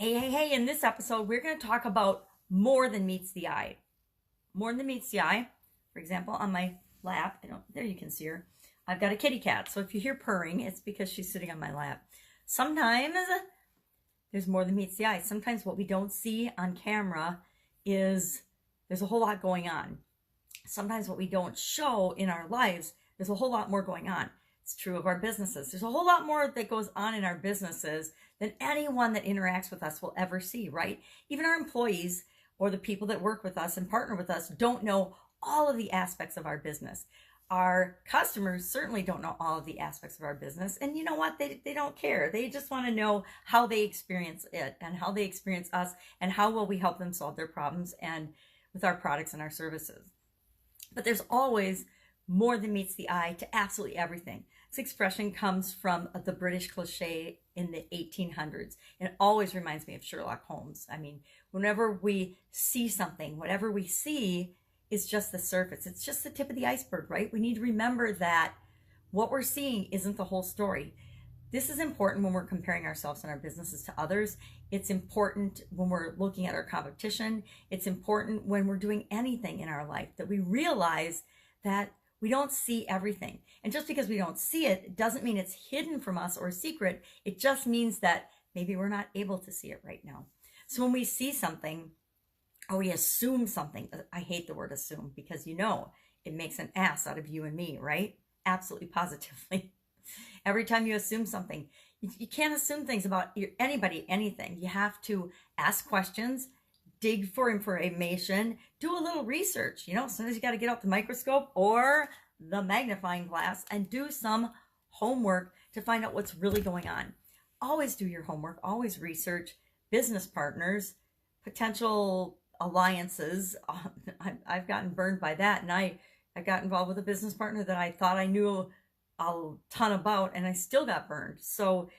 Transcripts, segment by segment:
Hey, in this episode, we're going to talk about more than meets the eye. More than meets the eye. For example, on my lap, there you can see her. I've got a kitty cat. So if you hear purring, it's because she's sitting on my lap. Sometimes there's more than meets the eye. Sometimes what we don't see on camera is there's a whole lot going on. Sometimes what we don't show in our lives, there's a whole lot more going on. It's true of our businesses. There's a whole lot more that goes on in our businesses than anyone that interacts with us will ever see, right? Even our employees or the people that work with us and partner with us don't know all of the aspects of our business. Our customers certainly don't know all of the aspects of our business. And you know what? They don't care. They just want to know how they experience it and how they experience us and how will we help them solve their problems and with our products and our services. But there's always more than meets the eye to absolutely everything. This expression comes from the British cliche in the 1800s. And it always reminds me of Sherlock Holmes. I mean, whenever we see something, whatever we see is just the surface. It's just the tip of the iceberg, right? We need to remember that what we're seeing isn't the whole story. This is important when we're comparing ourselves and our businesses to others. It's important when we're looking at our competition. It's important when we're doing anything in our life that we realize that we don't see everything. And just because we don't see it doesn't mean it's hidden from us or a secret. It just means that maybe we're not able to see it right now. So when we see something or we assume something, I hate the word assume because it makes an ass out of you and me, right? Absolutely positively. Every time you assume something, you can't assume things about anybody, anything. You have to ask questions, dig for information, do a little research. Sometimes you got to get out the microscope or the magnifying glass and do some homework to find out what's really going on. Always do your homework, always research business partners, potential alliances. I've gotten burned by that, and I got involved with a business partner that I thought I knew a ton about, and I still got burned. So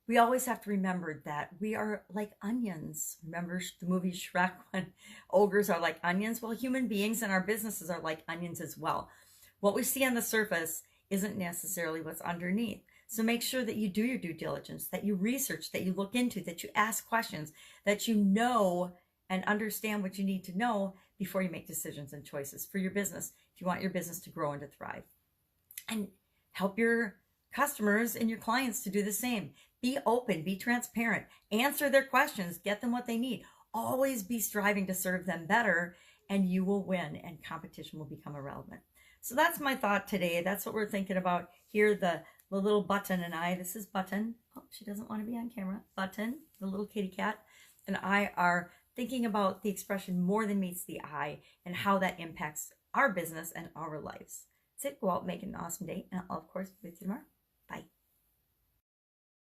we always have to remember that we are like onions. Remember the movie Shrek when ogres are like onions? Well, human beings and our businesses are like onions as well. What we see on the surface isn't necessarily what's underneath. So make sure that you do your due diligence, that you research, that you look into, that you ask questions, that you know and understand what you need to know before you make decisions and choices for your business if you want your business to grow and to thrive. And help your customers and your clients to do the same. Be open, be transparent, answer their questions, get them what they need. Always be striving to serve them better, and you will win, and competition will become irrelevant. So that's my thought today. That's what we're thinking about here. The little Button and I, this is Button. Oh, she doesn't want to be on camera. Button, the little kitty cat, and I are thinking about the expression more than meets the eye and how that impacts our business and our lives. That's it. Go out, make it an awesome day, and I'll, of course, be with you tomorrow.